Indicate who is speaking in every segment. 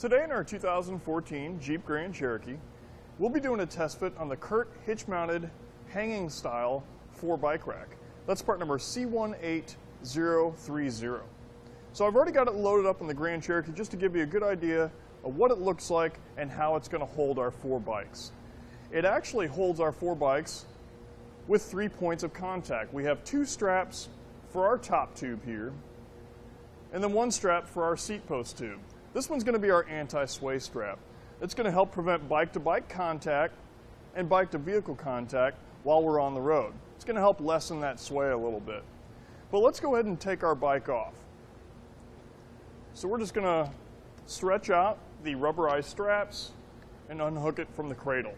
Speaker 1: Today in our 2014 Jeep Grand Cherokee, we'll be doing a test fit on the CURT Hitch Mounted Hanging Style 4 Bike Rack. That's part number C18030. So I've already got it loaded up on the Grand Cherokee just to give you a good idea of what it looks like and how it's going to hold our 4 bikes. It actually holds our 4 bikes with 3 points of contact. We have 2 straps for our top tube here, and then 1 strap for our seat post tube. This one's going to be our anti-sway strap. It's going to help prevent bike-to-bike contact and bike-to-vehicle contact while we're on the road. It's going to help lessen that sway a little bit. But let's go ahead and take our bike off. So we're just going to stretch out the rubberized straps and unhook it from the cradle.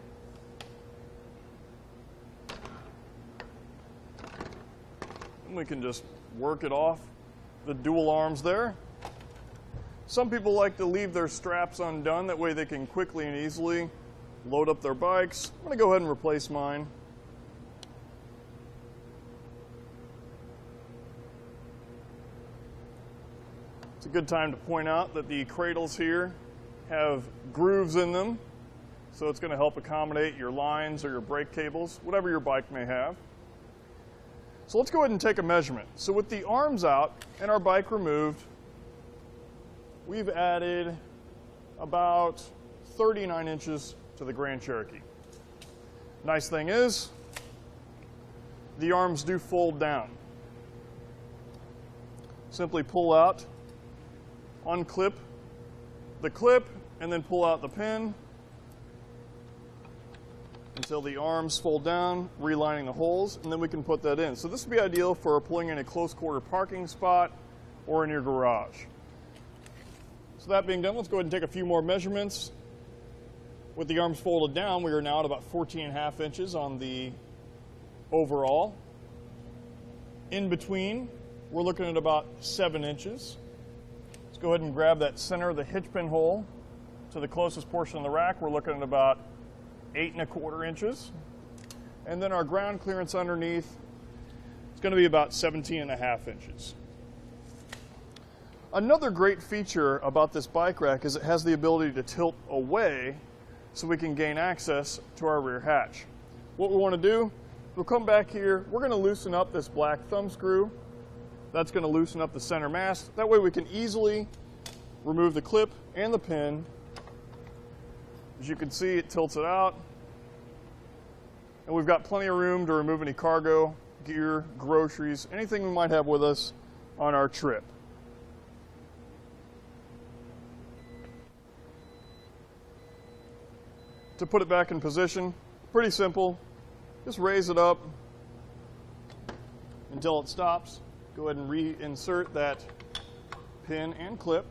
Speaker 1: And we can just work it off the dual arms there. Some people like to leave their straps undone, that way they can quickly and easily load up their bikes. I'm going to go ahead and replace mine. It's a good time to point out that the cradles here have grooves in them, so it's going to help accommodate your lines or your brake cables, whatever your bike may have. So let's go ahead and take a measurement. So with the arms out and our bike removed, we've added about 39 inches to the Grand Cherokee. Nice thing is, the arms do fold down. Simply pull out, unclip the clip, and then pull out the pin until the arms fold down, relining the holes, and then we can put that in. So this would be ideal for pulling in a close quarter parking spot or in your garage. So that being done, let's go ahead and take a few more measurements. With the arms folded down, we are now at about 14.5 inches on the overall. In between, we're looking at about 7 inches. Let's go ahead and grab that center of the hitch pin hole to the closest portion of the rack. We're looking at about 8.25 inches. And then our ground clearance underneath is going to be about 17.5 inches. Another great feature about this bike rack is it has the ability to tilt away so we can gain access to our rear hatch. What we want to do, we'll come back here, we're going to loosen up this black thumb screw. That's going to loosen up the center mast. That way we can easily remove the clip and the pin. As you can see, it tilts it out. And we've got plenty of room to remove any cargo, gear, groceries, anything we might have with us on our trip. To put it back in position, pretty simple. Just raise it up until it stops. Go ahead and reinsert that pin and clip.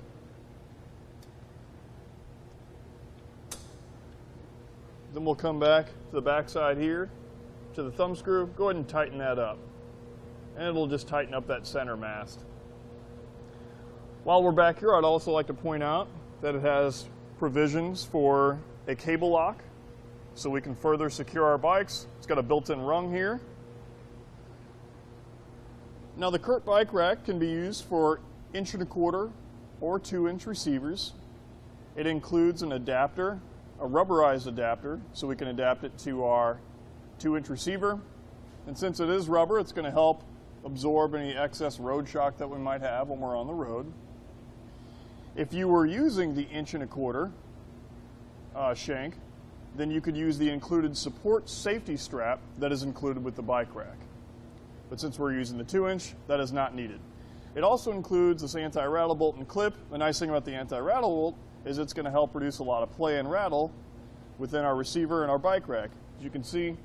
Speaker 1: Then we'll come back to the back side here to the thumb screw. Go ahead and tighten that up. And it'll just tighten up that center mast. While we're back here, I'd also like to point out that it has provisions for a cable lock so we can further secure our bikes. It's got a built-in rung here. Now the CURT bike rack can be used for 1.25 or 2-inch receivers. It includes an adapter, a rubberized adapter, so we can adapt it to our 2-inch receiver. And since it is rubber, it's going to help absorb any excess road shock that we might have when we're on the road. If you were using the 1.25 shank, then you could use the included support safety strap that is included with the bike rack. But since we're using the 2-inch, that is not needed. It also includes this anti-rattle bolt and clip. The nice thing about the anti-rattle bolt is it's going to help reduce a lot of play and rattle within our receiver and our bike rack. As you can see,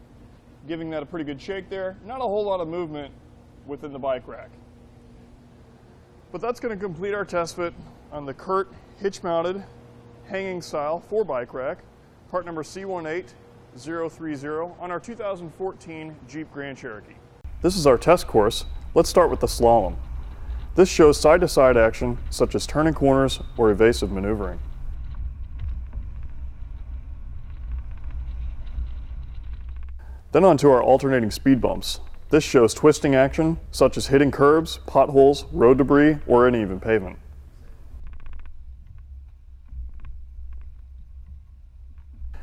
Speaker 1: giving that a pretty good shake there. Not a whole lot of movement within the bike rack. But that's going to complete our test fit on the CURT Hitch Mounted Hanging Style 4 Bike Rack, part number C18030 on our 2014 Jeep Grand Cherokee. This is our test course. Let's start with the slalom. This shows side-to-side action such as turning corners or evasive maneuvering. Then on to our alternating speed bumps. This shows twisting action such as hitting curbs, potholes, road debris, or uneven pavement.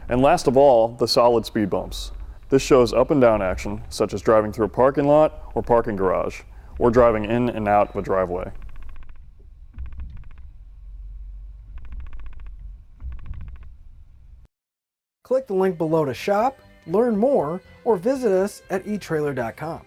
Speaker 1: And last of all, the solid speed bumps. This shows up and down action, such as driving through a parking lot or parking garage, or driving in and out of a driveway.
Speaker 2: Click the link below to shop, learn more, or visit us at etrailer.com.